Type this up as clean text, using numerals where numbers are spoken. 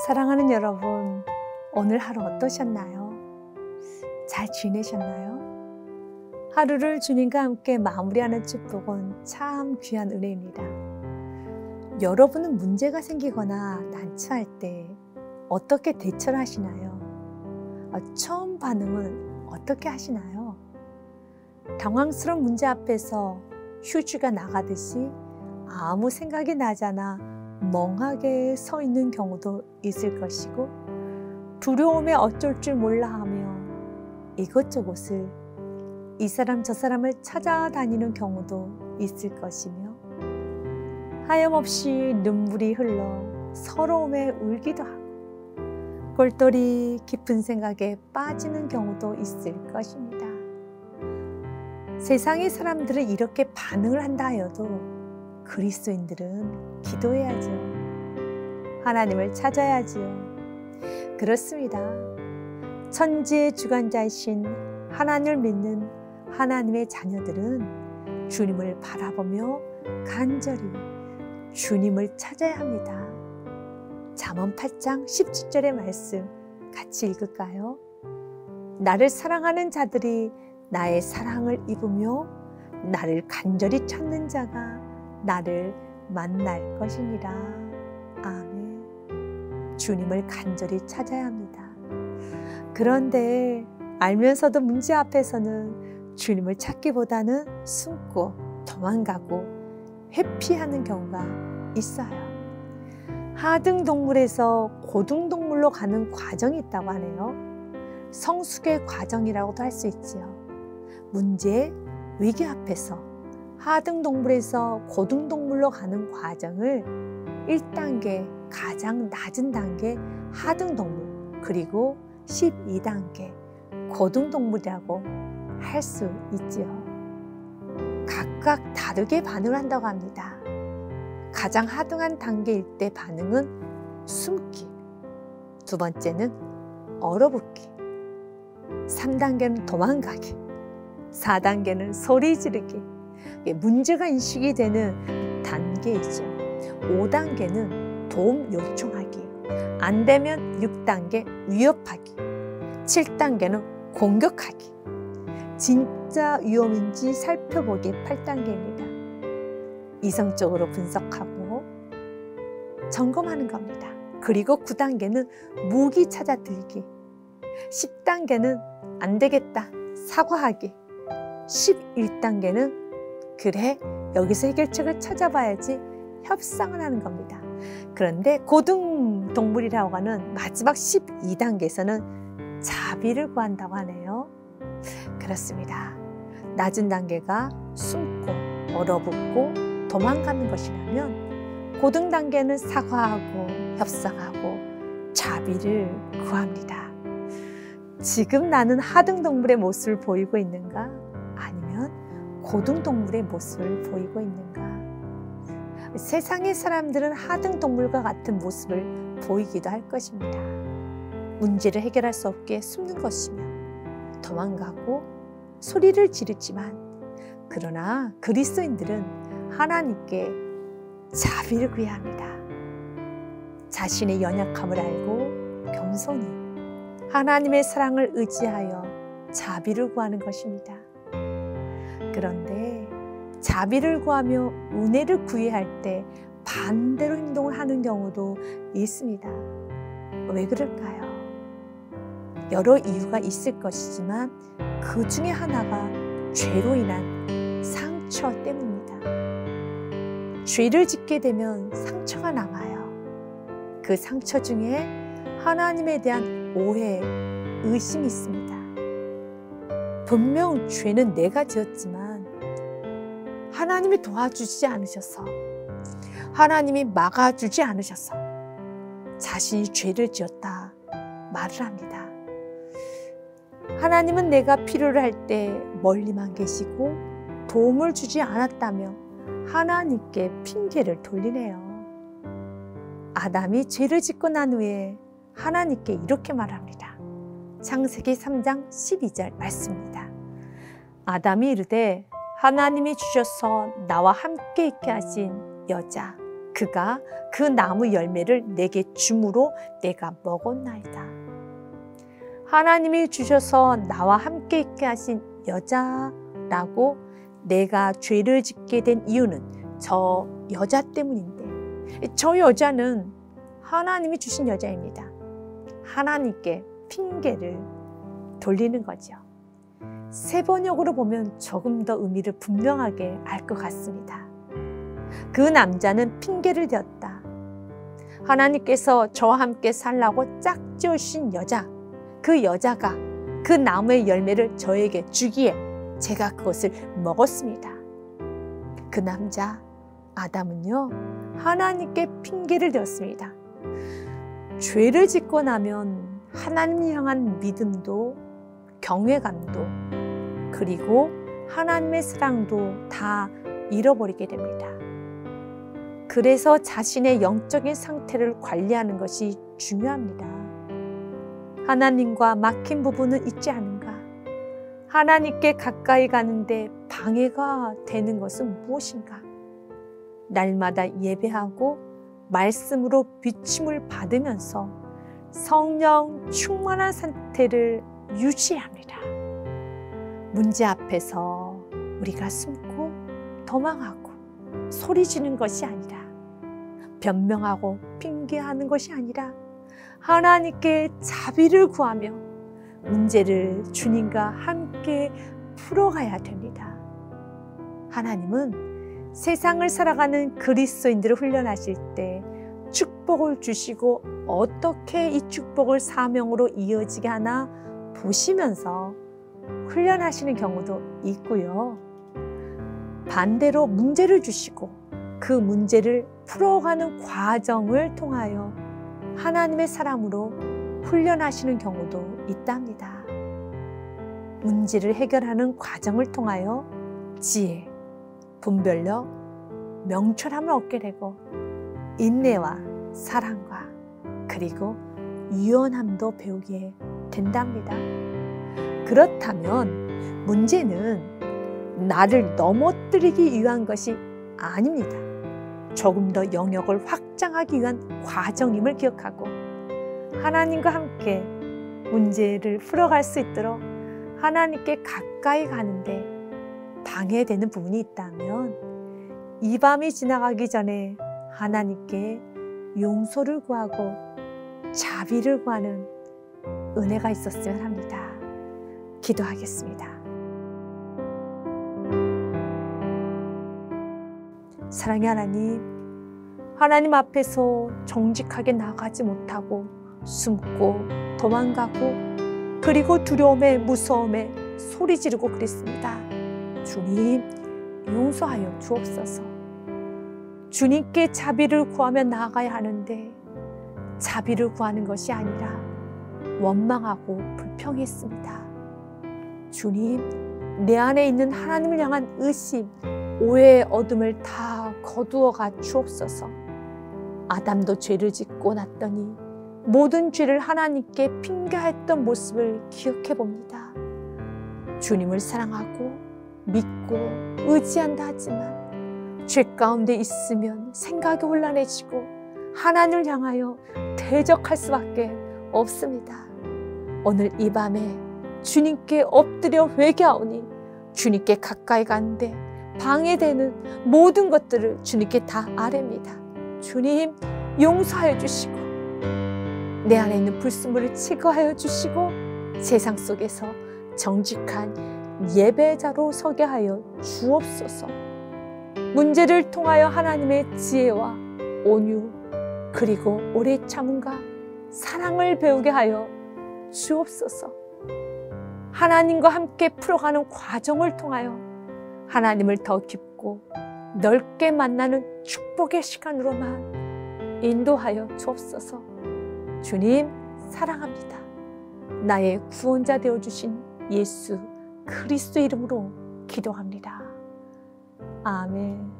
사랑하는 여러분, 오늘 하루 어떠셨나요? 잘 지내셨나요? 하루를 주님과 함께 마무리하는 축복은 참 귀한 은혜입니다. 여러분은 문제가 생기거나 난처할 때 어떻게 대처를 하시나요? 처음 반응은 어떻게 하시나요? 당황스러운 문제 앞에서 휴지가 나가듯이 아무 생각이 나지 않아 멍하게 서 있는 경우도 있을 것이고, 두려움에 어쩔 줄 몰라 하며 이것저것을 이 사람 저 사람을 찾아다니는 경우도 있을 것이며, 하염없이 눈물이 흘러 서러움에 울기도 하고 골똘히 깊은 생각에 빠지는 경우도 있을 것입니다. 세상의 사람들은 이렇게 반응을 한다 하여도 그리스도인들은 기도해야죠. 하나님을 찾아야지요. 그렇습니다. 천지의 주관자이신 하나님을 믿는 하나님의 자녀들은 주님을 바라보며 간절히 주님을 찾아야 합니다. 잠언 8장 17절의 말씀 같이 읽을까요? 나를 사랑하는 자들이 나의 사랑을 입으며 나를 간절히 찾는 자가 나를 만날 것이니라. 아멘. 주님을 간절히 찾아야 합니다. 그런데 알면서도 문제 앞에서는 주님을 찾기보다는 숨고 도망가고 회피하는 경우가 있어요. 하등동물에서 고등동물로 가는 과정이 있다고 하네요. 성숙의 과정이라고도 할 수 있지요. 문제, 위기 앞에서 하등동물에서 고등동물로 가는 과정을 1단계 가장 낮은 단계 하등동물, 그리고 12단계 고등동물이라고 할 수 있지요. 각각 다르게 반응을 한다고 합니다. 가장 하등한 단계일 때 반응은 숨기, 두 번째는 얼어붙기, 3단계는 도망가기, 4단계는 소리 지르기, 문제가 인식이 되는 단계이죠. 5단계는 도움 요청하기, 안 되면 6단계 위협하기, 7단계는 공격하기, 진짜 위험인지 살펴보기 8단계입니다. 이성적으로 분석하고 점검하는 겁니다. 그리고 9단계는 무기 찾아 들기, 10단계는 안 되겠다 사과하기, 11단계는 그래 여기서 해결책을 찾아봐야지 협상을 하는 겁니다. 그런데 고등동물이라고 하는 마지막 12단계에서는 자비를 구한다고 하네요. 그렇습니다. 낮은 단계가 숨고 얼어붙고 도망가는 것이라면, 고등 단계는 사과하고 협상하고 자비를 구합니다. 지금 나는 하등동물의 모습을 보이고 있는가? 아니면 고등동물의 모습을 보이고 있는가? 세상의 사람들은 하등동물과 같은 모습을 보이기도 할 것입니다. 문제를 해결할 수 없게 숨는 것이며 도망가고 소리를 지르지만, 그러나 그리스도인들은 하나님께 자비를 구해야 합니다. 자신의 연약함을 알고 겸손히 하나님의 사랑을 의지하여 자비를 구하는 것입니다. 그런데 자비를 구하며 은혜를 구해야 할 때 반대로 행동을 하는 경우도 있습니다. 왜 그럴까요? 여러 이유가 있을 것이지만 그 중에 하나가 죄로 인한 상처 때문입니다. 죄를 짓게 되면 상처가 남아요. 그 상처 중에 하나님에 대한 오해, 의심이 있습니다. 분명 죄는 내가 지었지만 하나님이 도와주지 않으셔서, 하나님이 막아주지 않으셔서 자신이 죄를 지었다 말을 합니다. 하나님은 내가 필요를 할 때 멀리만 계시고 도움을 주지 않았다며 하나님께 핑계를 돌리네요. 아담이 죄를 짓고 난 후에 하나님께 이렇게 말합니다. 창세기 3장 12절 말씀입니다. 아담이 이르되 하나님이 주셔서 나와 함께 있게 하신 여자, 그가 그 나무 열매를 내게 주므로 내가 먹었나이다. 하나님이 주셔서 나와 함께 있게 하신 여자라고 내가 죄를 짓게 된 이유는 저 여자 때문인데, 저 여자는 하나님이 주신 여자입니다. 하나님께 핑계를 돌리는 거죠. 세번역으로 보면 조금 더 의미를 분명하게 알 것 같습니다. 그 남자는 핑계를 대었다. 하나님께서 저와 함께 살라고 짝지으신 여자, 그 여자가 그 나무의 열매를 저에게 주기에 제가 그것을 먹었습니다. 그 남자 아담은요, 하나님께 핑계를 대었습니다. 죄를 짓고 나면 하나님을 향한 믿음도 경외감도 그리고 하나님의 사랑도 다 잃어버리게 됩니다. 그래서 자신의 영적인 상태를 관리하는 것이 중요합니다. 하나님과 막힌 부분은 있지 않은가? 하나님께 가까이 가는데 방해가 되는 것은 무엇인가? 날마다 예배하고 말씀으로 비침을 받으면서 성령 충만한 상태를 유지합니다. 문제 앞에서 우리가 숨고 도망하고 소리지는 것이 아니라, 변명하고 핑계하는 것이 아니라 하나님께 자비를 구하며 문제를 주님과 함께 풀어가야 됩니다. 하나님은 세상을 살아가는 그리스도인들을 훈련하실 때 축복을 주시고 어떻게 이 축복을 사명으로 이어지게 하나 보시면서 훈련하시는 경우도 있고요. 반대로 문제를 주시고 그 문제를 풀어가는 과정을 통하여 하나님의 사람으로 훈련하시는 경우도 있답니다. 문제를 해결하는 과정을 통하여 지혜, 분별력, 명철함을 얻게 되고 인내와 사랑과 그리고 유연함도 배우게 된답니다. 그렇다면 문제는 나를 넘어뜨리기 위한 것이 아닙니다. 조금 더 영역을 확장하기 위한 과정임을 기억하고 하나님과 함께 문제를 풀어갈 수 있도록 하나님께 가까이 가는데 방해되는 부분이 있다면 이 밤이 지나가기 전에 하나님께 용서를 구하고 자비를 구하는 은혜가 있었으면 합니다. 기도하겠습니다. 사랑의 하나님, 하나님 앞에서 정직하게 나가지 못하고 숨고 도망가고 그리고 두려움에 무서움에 소리 지르고 그랬습니다. 주님, 용서하여 주옵소서. 주님께 자비를 구하며 나아가야 하는데 자비를 구하는 것이 아니라 원망하고 불평했습니다. 주님, 내 안에 있는 하나님을 향한 의심, 오해의 어둠을 다 거두어가 주옵소서. 아담도 죄를 짓고 났더니 모든 죄를 하나님께 핑계했던 모습을 기억해 봅니다. 주님을 사랑하고 믿고 의지한다 하지만 죄 가운데 있으면 생각이 혼란해지고 하나님을 향하여 대적할 수밖에 없습니다. 오늘 이 밤에 주님께 엎드려 회개하오니 주님께 가까이 가는데 방해되는 모든 것들을 주님께 다 아뢰입니다. 주님, 용서하여 주시고 내 안에 있는 불순물을 제거하여 주시고 세상 속에서 정직한 예배자로 서게 하여 주옵소서. 문제를 통하여 하나님의 지혜와 온유 그리고 오래 참음과 사랑을 배우게 하여 주옵소서. 하나님과 함께 풀어가는 과정을 통하여 하나님을 더 깊고 넓게 만나는 축복의 시간으로만 인도하여 주옵소서. 주님, 사랑합니다. 나의 구원자 되어주신 예수 그리스도 이름으로 기도합니다. 아멘.